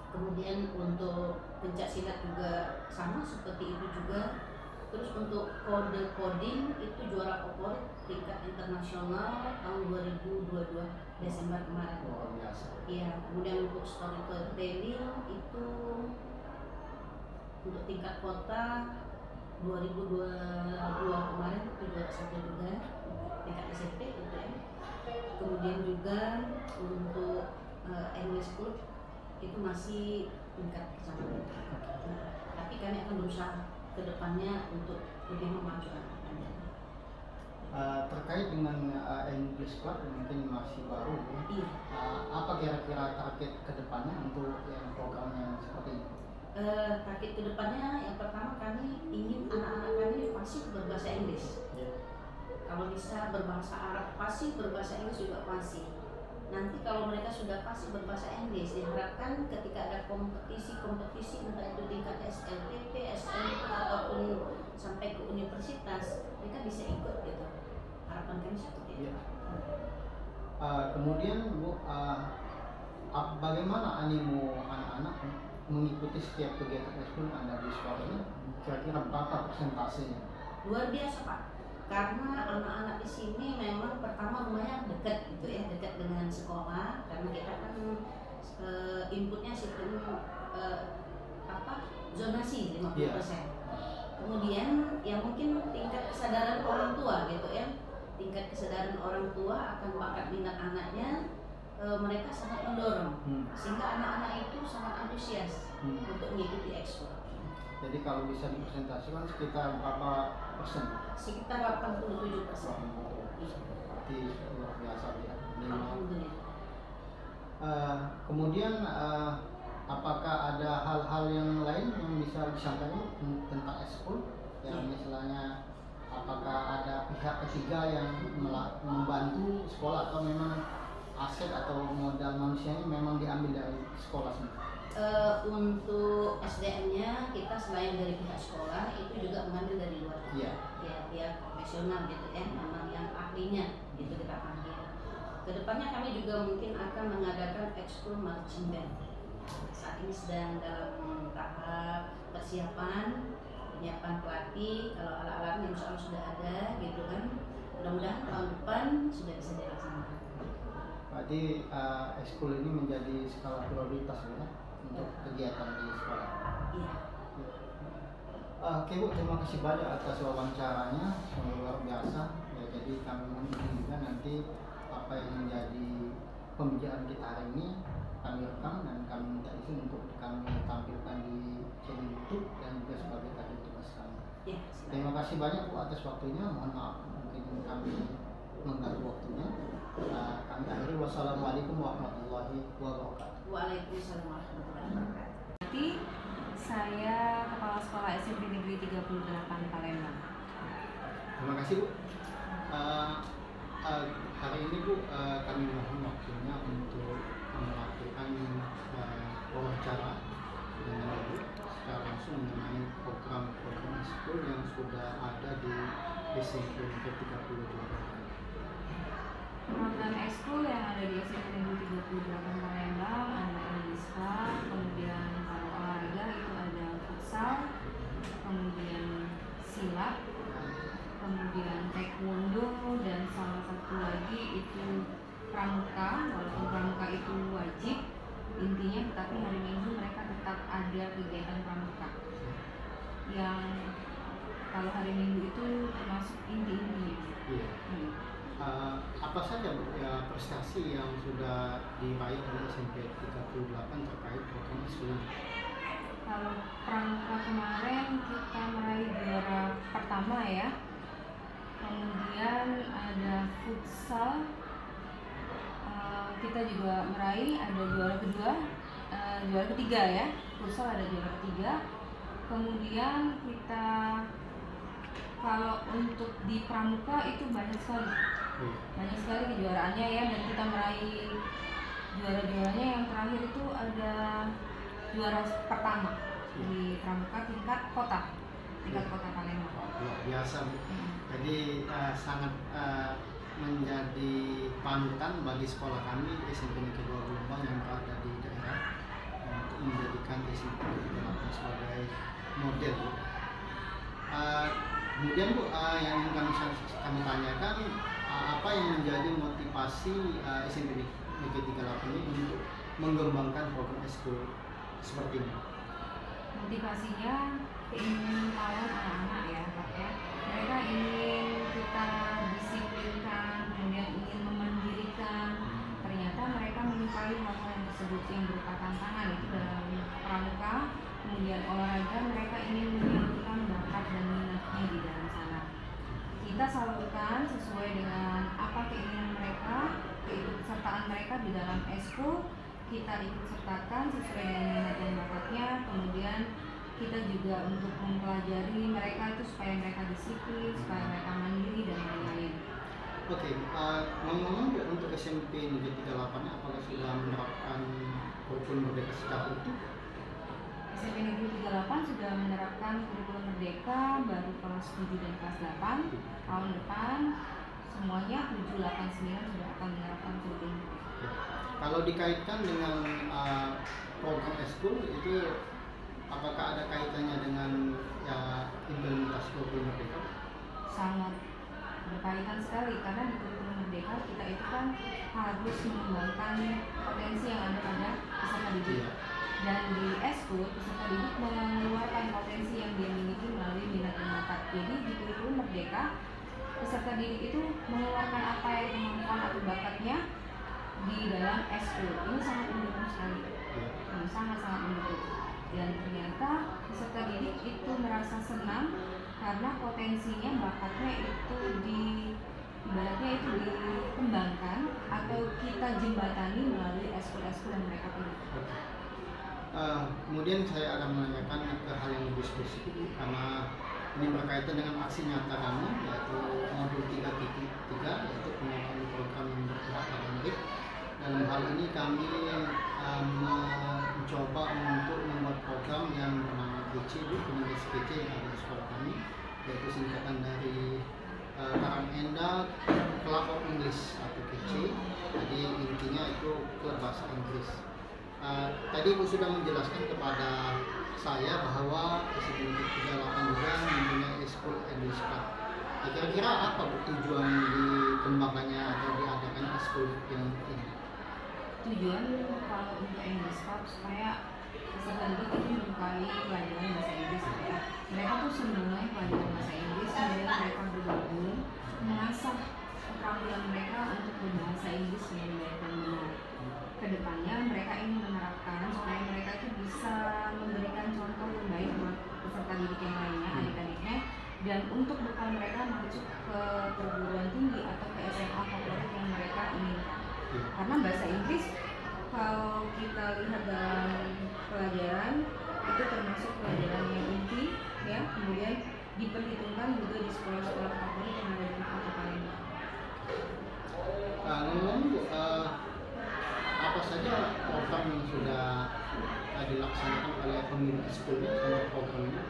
Kemudian untuk pencak silat juga sama seperti itu juga. Terus untuk kode coding itu juara favorit tingkat internasional tahun 2022 Desember kemarin. Luar biasa. Iya, kemudian untuk storytelling itu untuk tingkat kota 2022 kemarin itu juara 1 juga tingkat SMP gitu ya. Kemudian juga untuk English Club itu masih tingkat kecamatan. Tapi kami akan berusaha ke depannya untuk lebih memajukan. Terkait dengan English Club mungkin masih baru ya. Iya. Apa kira-kira target kedepannya untuk yang programnya seperti ini? Target kedepannya yang pertama kami ingin anak-anak kami fasih berbahasa Inggris. Kalau bisa berbahasa Arab fasih, berbahasa Inggris juga fasih. Nanti kalau mereka sudah fasih berbahasa Inggris, diharapkan ketika ada kompetisi entah itu tingkat SLTP, SMK ataupun sampai ke universitas, mereka bisa ikut gitu. Harapan kami seperti itu. Kemudian Bu, bagaimana animo anak-anak mengikuti setiap kegiatan ekskul Anda di sekolah ini? Kira-kira berapa persentasenya? Luar biasa Pak, karena anak-anak di sini memang pertama rumahnya dekat gitu ya, dekat dengan sekolah, karena kita kan inputnya sistem zonasi 50%. Kemudian yang mungkin tingkat kesadaran orang tua gitu ya, tingkat kesadaran orang tua akan bakat minat anaknya, mereka sangat mendorong sehingga anak-anak itu sangat antusias untuk mengikuti ekskul. Jadi kalau bisa dipresentasikan sekitar berapa persen? Sekitar 87%. Berarti luar biasa ya. Alhamdulillah. Kemudian apakah ada hal-hal yang lain yang bisa disampaikan tentang ekskul? Yang misalnya apakah ada pihak ketiga yang membantu sekolah atau memang aset atau modal manusianya memang diambil dari sekolah sendiri? Untuk SDM-nya kita selain dari pihak sekolah itu juga mengambil dari luar. Iya. Ya, dia profesional gitu ya, memang yang ahlinya gitu kita panggil. Kedepannya kami juga mungkin akan mengadakan ekskul marching band. Saat ini sedang dalam tahap persiapan, penyiapan pelatih. Kalau alat-alatnya insya Allah sudah ada gitu kan. Mudah-mudahan tahun depan sudah bisa dilaksanakan. Berarti ekskul ini menjadi skala prioritas ya untuk kegiatan di sekolah. Iya. Oke Bu, terima kasih banyak atas wawancaranya, luar biasa. Ya, jadi kami mungkin juga nanti apa yang menjadi pembicaraan kita hari ini kami rekam dan kami minta izin untuk kami tampilkan di channel YouTube dan juga sebagai tadi tugas kami. Ya, terima kasih banyak Bu atas waktunya. Mohon maaf mungkin kami mengganggu waktunya. Kami akhiri. Wassalamualaikum warahmatullahi wabarakatuh. Waalaikumsalam warahmatullahi wabarakatuh. Nanti saya Kepala Sekolah SMP Negeri 38 Palembang. Terima kasih Bu. Hari ini Bu kami mohon waktunya untuk melakukan wawancara dengan Ibu secara langsung mengenai program-program ekskul yang sudah ada di SMP Negeri 38. Program ekskul yang ada di SMP Negeri 38 Palembang ada English Club, kemudian kalau olahraga itu ada futsal, kemudian silat, kemudian taekwondo, dan salah satu lagi itu pramuka. Walaupun pramuka itu wajib intinya, tetapi hari Minggu mereka tetap ada kegiatan pramuka yang kalau hari Minggu itu termasuk inti-intinya. Iya. Apa saja Bu ya prestasi yang sudah diraih oleh SMP 38 terkait program ekskul ini? Kalau pramuka kemarin kita meraih juara pertama ya. Kemudian ada futsal, kita juga meraih ada juara kedua, juara ketiga ya. Futsal ada juara ketiga. Kemudian kita kalau untuk di pramuka itu banyak sekali kejuaraannya ya, dan kita meraih juara-juaranya. Yang terakhir itu ada juara pertama di pramuka tingkat kota Palembang. Luar biasa Bu. Jadi sangat menjadi panutan bagi sekolah kami SMP Negeri 2 Palembang yang berada di daerah untuk menjadikan SMP Negeri 38 sebagai model Bu. Kemudian Bu, yang ingin kami tanyakan, apa yang menjadi motivasi SMP Negeri 38 ini untuk mengembangkan program eskul seperti ini? Motivasinya keinginan tahuan anak-anak ya Pak ya. Mereka ingin kita disiplinkan, kemudian ingin memandirikan. Ternyata mereka menyukai hal-hal yang tersebut yang berupa tantangan itu dalam pramuka, kemudian olahraga. Mereka ingin menyalurkan bakat dan minatnya di dalam sana. Kita salurkan sesuai dengan apa keinginan mereka, keikutsertaan mereka di dalam eskul. Kita ikut sertakan sesuai dengan minat dan bakatnya. Kemudian kita juga untuk mempelajari mereka itu supaya mereka disiplin, supaya mereka mandiri dan lain-lain. Oke, ngomong-ngomong untuk SMP Negeri 38 apakah sudah menerapkan kurikulum Merdeka sejak itu? SMP Negeri 38 sudah menerapkan kurikulum Merdeka baru kelas 7 dan kelas 8. Tahun depan semuanya 7, 8, 9 sudah akan menerapkan kurikulum Merdeka. Kalau dikaitkan dengan program eskul itu, apakah ada kaitannya dengan implementasi kurikulum Merdeka? Sangat berkaitan sekali, karena di kurikulum Merdeka kita itu kan harus mengembangkan potensi yang ada pada peserta didik. Dan di eskul peserta didik mengeluarkan potensi yang dia miliki melalui minat dan bakat. Jadi di kurikulum Merdeka peserta didik itu mengeluarkan apa yang kemampuan atau bakatnya di dalam eskul. Ini sangat mendukung sekali, sangat-sangat mendukung. Dan ternyata peserta didik itu merasa senang karena potensinya, bakatnya itu ibaratnya itu dikembangkan atau kita jembatani melalui eskul-eskul yang mereka pilih. Kemudian saya akan menanyakan ke hal yang lebih spesifik karena ini berkaitan dengan aksi nyata kami, yaitu modul 3.3, yaitu pengembangan program yang bergerak pada murid. Dalam hal ini kami mencoba untuk membuat program yang bernama KC, penulis KC yang ada di sekolah kami, yaitu singkatan dari Karang Enda Club of English atau KC. Jadi intinya itu klub bahasa Inggris. Tadi Ibu sudah menjelaskan kepada saya bahwa SMP Negeri 38 juga mempunyai School English Club. Kira-kira apa Bu tujuan dikembangkannya atau diadakan School yang ini? Tujuan kalau untuk English Club supaya peserta didik itu menyukai pelajaran bahasa Inggris ya. Mereka tuh senang pelajaran bahasa Inggris, kemudian mereka bergabung mengasah keterampilan mereka untuk berbahasa Inggris dengan baik dan benar. Kedepannya mereka ingin menerapkan supaya mereka itu bisa memberikan contoh yang baik buat peserta didik yang lainnya, adik-adiknya, dan untuk bekal mereka masuk ke perguruan tinggi atau ke SMA favorit yang mereka inginkan. Karena bahasa Inggris kalau kita lihat dalam pelajaran itu termasuk pelajaran yang inti ya, kemudian diperhitungkan juga di sekolah-sekolah favorit yang ada di Kota Palembang. Ngomong apa saja program yang sudah dilaksanakan oleh pemilik eskul untuk programnya?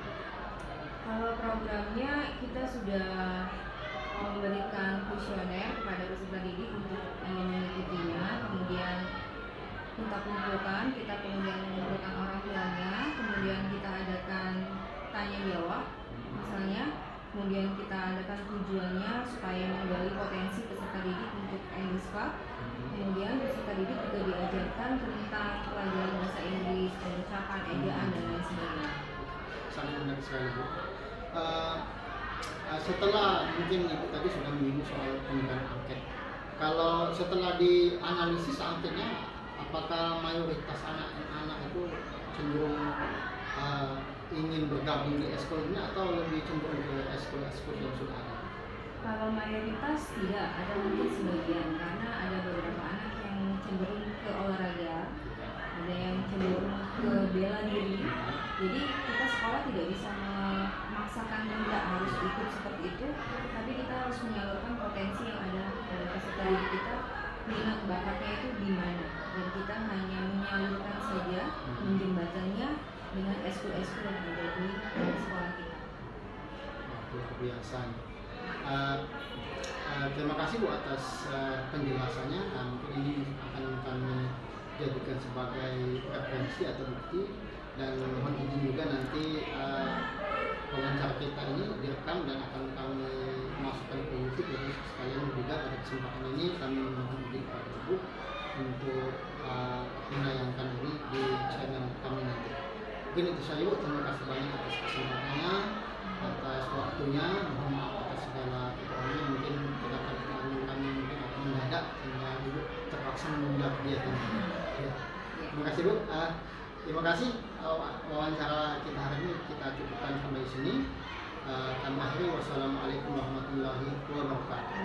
Kalau programnya kita sudah memberikan kuesioner kepada peserta didik untuk mengikutinya, kemudian kita kumpulkan, kita kemudian mengumpulkan orang tuanya, kemudian kita adakan tanya jawab misalnya, kemudian kita adakan tujuannya supaya menggali potensi peserta didik untuk English Club. Kemudian peserta didik juga diajarkan tentang pelajaran bahasa Inggris, pengucapan, ejaan, dan lain sebagainya. Sangat menarik sekali Bu. Setelah mungkin Ibu tadi sudah menyinggung soal penggunaan angket, kalau setelah dianalisis angketnya, apakah mayoritas anak-anak itu cenderung ingin bergabung di eskul ini atau lebih cenderung ke eskul-eskul yang sudah ada? Kalau mayoritas tidak, ada mungkin sebagian, karena ada beberapa anak yang cenderung ke olahraga, ada yang cenderung ke bela diri. Jadi kita sekolah tidak bisa memaksakan tidak harus ikut seperti itu, tapi kita harus menyalurkan potensi yang ada pada peserta didik kita, minat bakatnya itu di mana, dan kita hanya menyalurkan saja, menjembatannya dengan eskul-eskul yang ada di sekolah kita. Luar biasa. Terima kasih Bu atas penjelasannya. Mungkin ini akan kami jadikan sebagai referensi atau bukti, dan mohon izin juga nanti wawancara kita ini direkam dan akan kami masukkan ke YouTube. Jadi sekalian juga pada kesempatan ini kami memohon izin kepada Ibu untuk menayangkan ini di channel kami nanti. Mungkin itu saja Bu, terima kasih banyak atas kesempatannya, atas waktunya. Mohon maaf atas segala kekurangan, mungkin kedatangan kami mungkin akan mendadak sehingga Ibu terpaksa menunda kegiatan ini. Ya. Terima kasih Bu. Terima kasih wawancara kita hari ini kita cukupkan sampai di sini. Kami akhiri. Wassalamualaikum warahmatullahi wabarakatuh.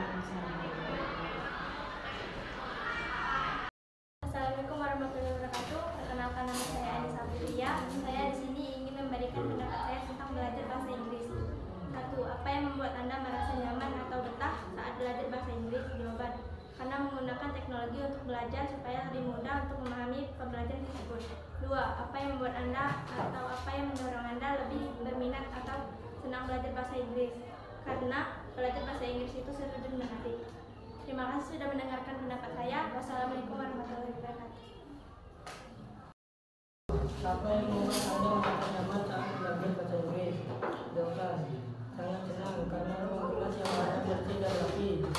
Assalamualaikum warahmatullahi wabarakatuh. Perkenalkan, nama saya Anissa Putria. Saya di sini ingin memberikan pendapat saya tentang belajar bahasa Inggris. 1. Apa yang membuat Anda merasa nyaman atau betah saat belajar bahasa Inggris? Jawaban: karena menggunakan teknologi untuk belajar supaya lebih mudah untuk memahami pembelajaran tersebut. 2. Apa yang membuat Anda atau apa yang mendorong Anda lebih berminat atau senang belajar bahasa Inggris? Karena belajar bahasa Inggris itu seru dan menarik. Terima kasih sudah mendengarkan pendapat saya. Wassalamualaikum warahmatullahi wabarakatuh. Apa yang membuat Anda merasa nyaman saat belajar bahasa Inggris? Jawaban: sangat senang karena ruang kelas yang banyak bersih dan rapi. 2.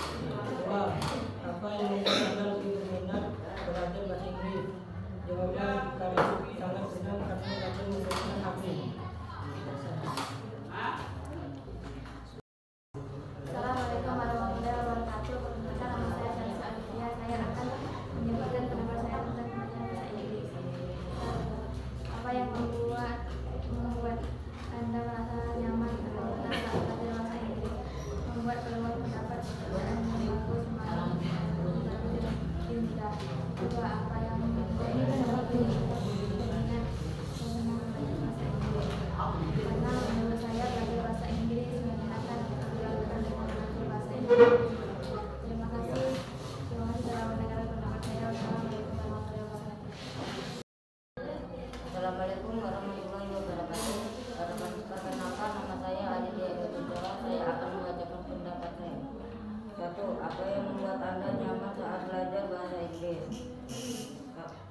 Apa yang membuat Anda lebih berminat belajar bahasa Inggris? Jawaban: karena sangat senang karena belajar menggunakan HP. Assalamualaikum warahmatullahi wabarakatuh. Perkenalkan, nama saya Anissa Putria. Saya akan menyampaikan pendapat saya tentang belajar bahasa Inggris. Apa yang membuat Anda merasa nyaman atau betah saat belajar bahasa Inggris? Membuat peluang mendapat pekerjaan yang bagus, malah lebih mudah. 2. Apa yang membuat Anda lebih berminat senang belajar bahasa Inggris? Karena menurut saya belajar bahasa Inggris menyenangkan dilakukan dengan belajar bahasa Inggris. Terima kasih telah mendengarkan pendapat saya. Wassalamualaikum warahmatullahi wabarakatuh. Assalamualaikum warahmatullahi wabarakatuh. Perkenalkan, nama saya Aditya Kusuma. Saya akan membacakan pendapat saya. 1. Apa yang membuat Anda nyaman saat belajar bahasa Inggris? 1.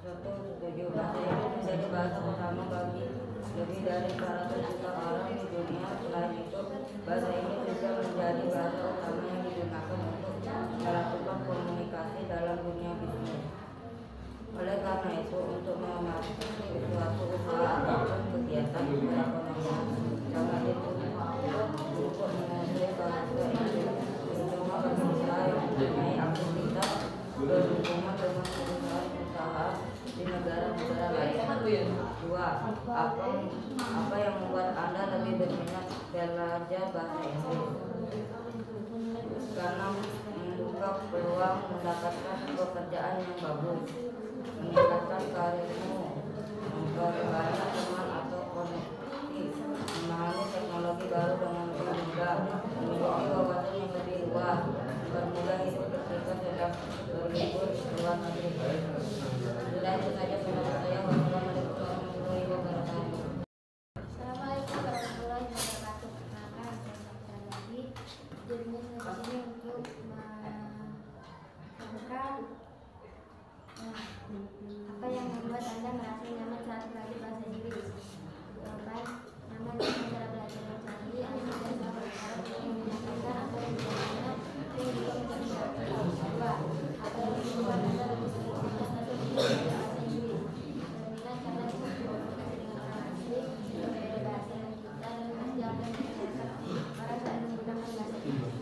Setuju. Bahasa Inggris menjadi bahasa utama bagi lebih dari 100 juta orang di dunia. Selain itu, bahasa Inggris juga menjadi bahasa utama yang digunakan untuk melakukan komunikasi dalam dunia bisnis. Oleh karena itu, untuk memasuki suatu usaha ataupun kegiatan perekonomian, sangat dibutuhkan untuk menguasai bahasa Inggris, terutama bagi usaha yang mempunyai aktivitas berhubungan dengan perusahaan usaha di negara-negara lain. 2. Apa yang membuat Anda lebih berminat belajar bahasa Inggris? Karena membuka peluang mendapatkan pekerjaan yang bagus, meningkatkan karirmu, memperbanyak teman atau koneksi, memahami teknologi baru dengan lebih mudah, memiliki wawasan yang lebih luas, bermudah hidup ketika sedang berlibur ke luar negeri. Sudah itu saja pendapat saya. Wassalamualaikum warahmatullahi wabarakatuh. Assalamualaikum warahmatullahi wabarakatuh. Perkenalkan, saya lagi jadinya saya di sini untuk melakukan apa yang membuat Anda merasa nyaman saat belajar bahasa Inggris? Jawaban: nyaman dengan cara belajar yang canggih, Anda tidak salah berharap yang menyenangkan atau yang menyenangkan, yang juga menjadi satu. 2. Apa yang membuat Anda lebih sering atau lebih belajar bahasa Inggris? Berminat karena itu berkomunikasi dengan orang asing, berbeda bahasa dengan kita, dan mengajarkan masyarakat orang saat menggunakan bahasa Inggris.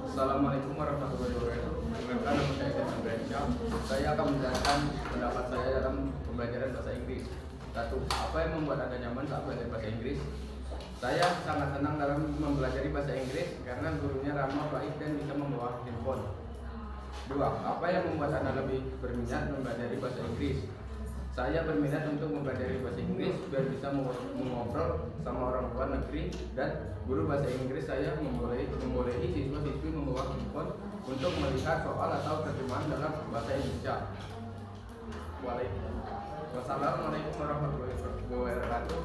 Assalamualaikum warahmatullahi wabarakatuh. Perkenalkan, nama saya Stefan Bransyah. Saya akan menjelaskan pendapat saya dalam pembelajaran bahasa Inggris. 1. Apa yang membuat Anda nyaman saat belajar bahasa Inggris? Saya sangat senang dalam mempelajari bahasa Inggris karena gurunya ramah, baik, dan bisa membawa handphone. 2. Apa yang membuat Anda lebih berminat mempelajari bahasa Inggris? Saya berminat untuk mempelajari bahasa Inggris biar bisa mengobrol sama orang luar negeri, dan guru bahasa Inggris saya membolehi siswa-siswi membawa handphone untuk melihat soal atau terjemahan dalam bahasa Indonesia. Wassalamualaikum warahmatullahi wabarakatuh.